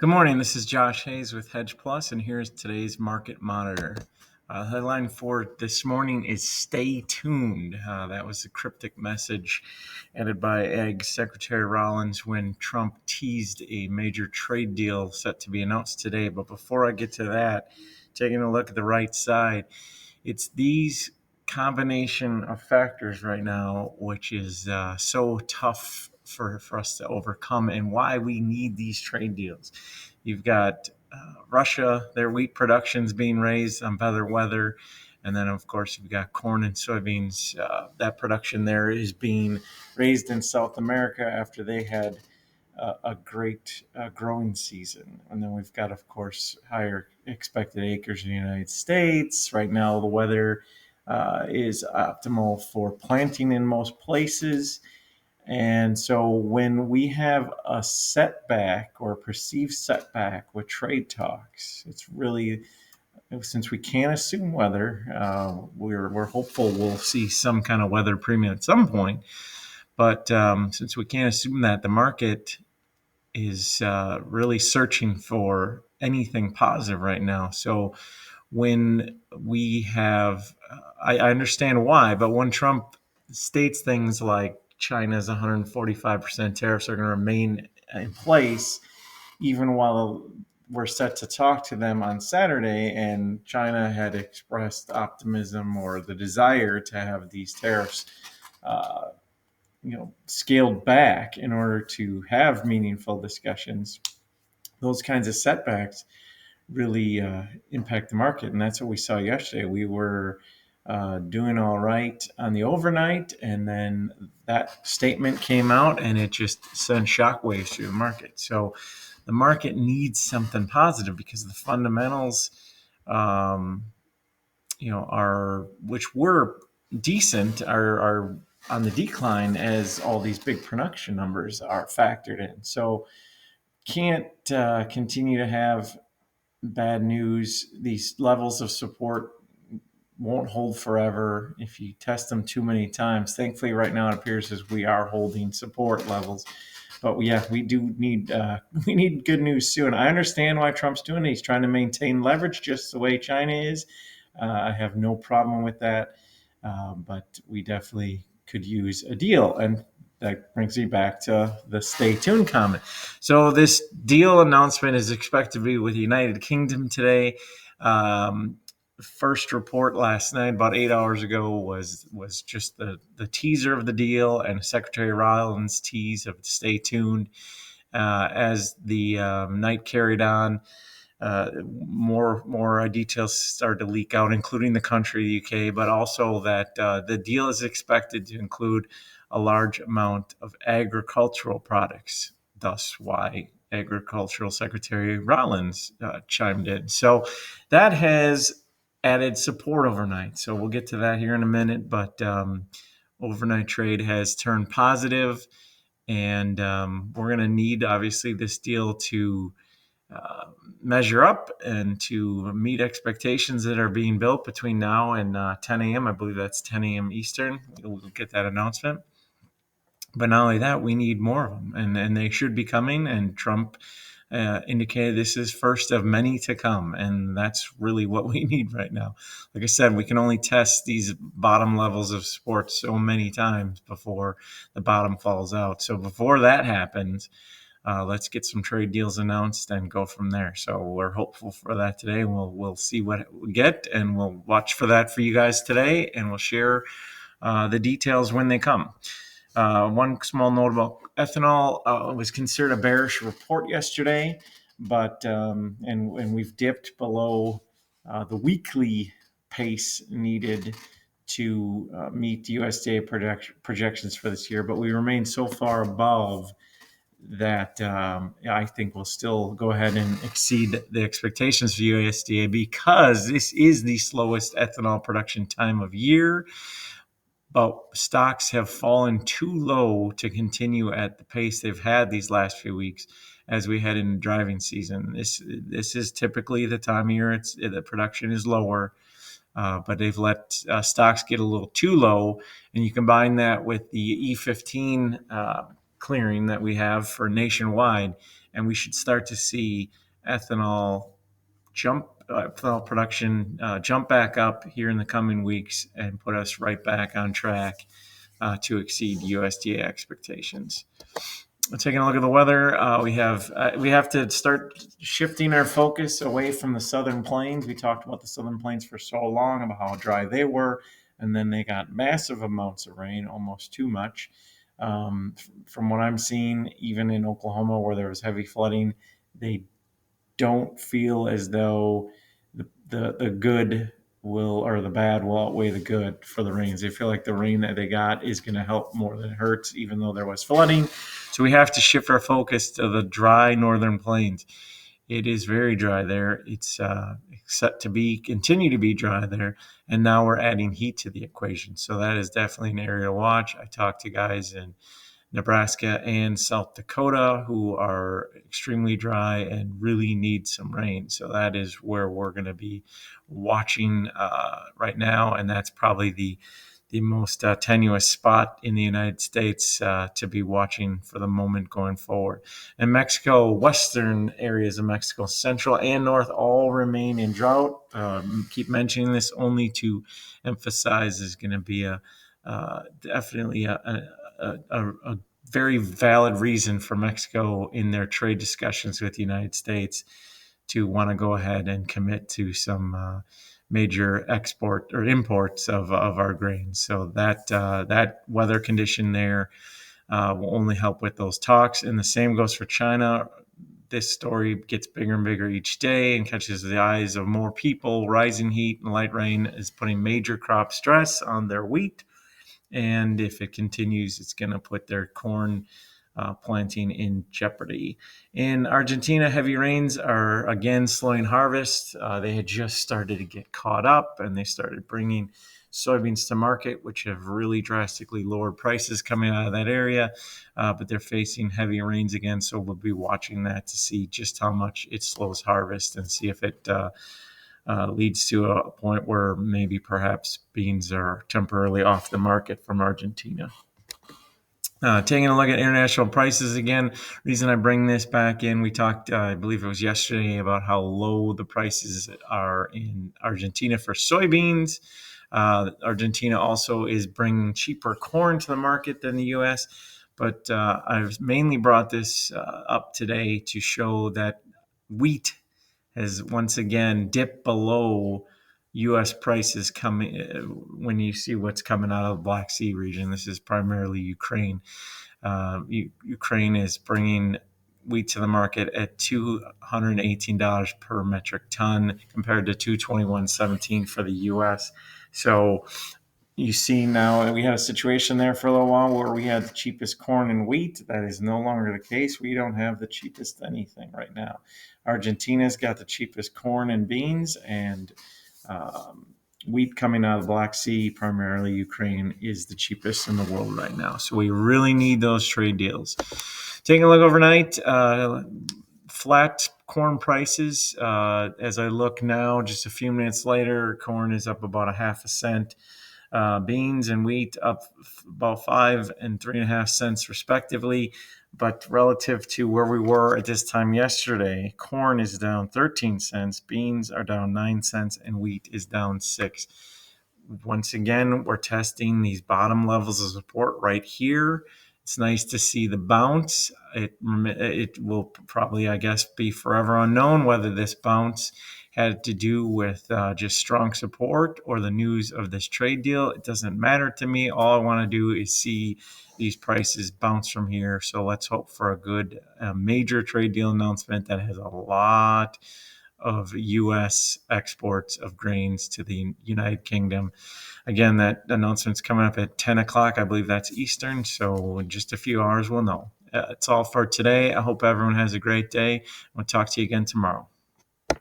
Good morning. This is Josh Hayes with Hedge Plus, and here's today's market monitor. Headline for this morning is "Stay tuned." That was a cryptic message added by Ag Secretary Rollins when Trump teased a major trade deal set to be announced today. But before I get to that, taking a look at the right side, it's these combination of factors right now, which is so tough for us to overcome, and why we need these trade deals. You've got Russia, their wheat production's being raised on better weather. And then, of course, you've got corn and soybeans. That production there is being raised in South America after they had a great growing season. And then we've got, of course, higher expected acres in the United States. Right now, the weather is optimal for planting in most places. And so when we have a setback or a perceived setback with trade talks, it's really, since we can't assume weather, we're hopeful we'll see some kind of weather premium at some point. But since we can't assume that, the market is really searching for anything positive right now. So when we have, I understand why, but when Trump states things like China's 145% tariffs are going to remain in place, even while we're set to talk to them on Saturday, and China had expressed optimism or the desire to have these tariffs uh, scaled back in order to have meaningful discussions. Those kinds of setbacks really impact the market, and that's what we saw yesterday. We were doing all right on the overnight, and then that statement came out, and it just sent shockwaves through the market. So the market needs something positive because the fundamentals, um, are, which were decent, are on the decline as all these big production numbers are factored in. So can't continue to have bad news. These levels of support won't hold forever if you test them too many times. Thankfully, right now it appears as we are holding support levels. But yeah, we do need we need good news soon. I understand why Trump's doing it. He's trying to maintain leverage just the way China is. I have no problem with that, but we definitely could use a deal. And that brings me back to the stay tuned comment. So this deal announcement is expected to be with the United Kingdom today. Um, First report last night, about 8 hours ago, was just the teaser of the deal and Secretary Rollins' tease of stay tuned. As the night carried on, more details started to leak out, including the country, the UK, but also that the deal is expected to include a large amount of agricultural products. Thus, why Agricultural Secretary Rollins chimed in. So that has added support overnight. So we'll get to that here in a minute. But overnight trade has turned positive, and we're going to need, obviously, this deal to uh, measure up and to meet expectations that are being built between now and 10 a.m. I believe that's 10 a.m. Eastern. We'll get that announcement. But not only that, we need more of them, and they should be coming. And Trump indicated this is first of many to come, and that's really what we need right now. Like I said, we can only test these bottom levels of sports so many times before the bottom falls out. So before that happens, let's get some trade deals announced and go from there. So we're hopeful for that today. We'll see what we get, and we'll watch for that for you guys today, and we'll share the details when they come. One small note about ethanol: was considered a bearish report yesterday, but and we've dipped below the weekly pace needed to meet USDA projections for this year, but we remain so far above that I think we'll still go ahead and exceed the expectations for USDA because this is the slowest ethanol production time of year. But stocks have fallen too low to continue at the pace they've had these last few weeks as we head into driving season. This is typically the time of year the production is lower, but they've let stocks get a little too low, and you combine that with the E15 clearing that we have for nationwide, and we should start to see ethanol ethanol production jump back up here in the coming weeks and put us right back on track to exceed USDA expectations. Taking a look at the weather, we have to start shifting our focus away from the southern plains. We talked about the southern plains for so long, about how dry they were, and then they got massive amounts of rain, almost too much. From what I'm seeing, even in Oklahoma, where there was heavy flooding, they don't feel as though the good will, or the bad will outweigh the good for the rains. They feel like the rain that they got is going to help more than it hurts, even though there was flooding. So we have to shift our focus to the dry northern plains. It is very dry there. It's set to continue to be dry there, and now we're adding heat to the equation. So that is definitely an area to watch. I talked to guys in Nebraska and South Dakota who are extremely dry and really need some rain. So that is where we're going to be watching right now, and that's probably the most tenuous spot in the United States to be watching for the moment going forward. And Mexico, western areas of Mexico, central and north, all remain in drought. Keep mentioning this only to emphasize is going to be definitely a very valid reason for Mexico in their trade discussions with the United States to want to go ahead and commit to some major export or imports of our grains. So that weather condition there will only help with those talks. And the same goes for China. This story gets bigger and bigger each day and catches the eyes of more people. Rising heat and light rain is putting major crop stress on their wheat. And if it continues, it's going to put their corn planting in jeopardy. In Argentina, heavy rains are again slowing harvest. They had just started to get caught up, and they started bringing soybeans to market, which have really drastically lowered prices coming out of that area. But they're facing heavy rains again, so we'll be watching that to see just how much it slows harvest and see if it leads to a point where maybe perhaps beans are temporarily off the market from Argentina. Taking a look at international prices again, reason I bring this back in, we talked, I believe it was yesterday, about how low the prices are in Argentina for soybeans. Argentina also is bringing cheaper corn to the market than the U.S., but I've mainly brought this up today to show that wheat has once again dipped below U.S. prices coming when you see what's coming out of the Black Sea region. This is primarily Ukraine. Ukraine is bringing wheat to the market at $218 per metric ton compared to $221.17 for the U.S. So you see now we had a situation there for a little while where we had the cheapest corn and wheat. That is no longer the case. We don't have the cheapest anything right now. Argentina's got the cheapest corn and beans, and wheat coming out of the Black Sea, primarily Ukraine, is the cheapest in the world right now. So we really need those trade deals. Taking a look overnight, flat corn prices. As I look now, just a few minutes later, corn is up about 0.5 cent. Beans and wheat up about 5 and 3.5 cents respectively. But relative to where we were at this time yesterday, corn is down 13 cents, beans are down 9 cents, and wheat is down 6. Once again, we're testing these bottom levels of support right here. It's nice to see the bounce. It will probably, I guess, be forever unknown whether this bounce had to do with just strong support or the news of this trade deal. It doesn't matter to me. All I want to do is see these prices bounce from here. So let's hope for a good major trade deal announcement that has a lot of U.S. exports of grains to the United Kingdom. Again, that announcement's coming up at 10 o'clock. I believe that's Eastern. So in just a few hours, we'll know. That's all for today. I hope everyone has a great day. We'll talk to you again tomorrow.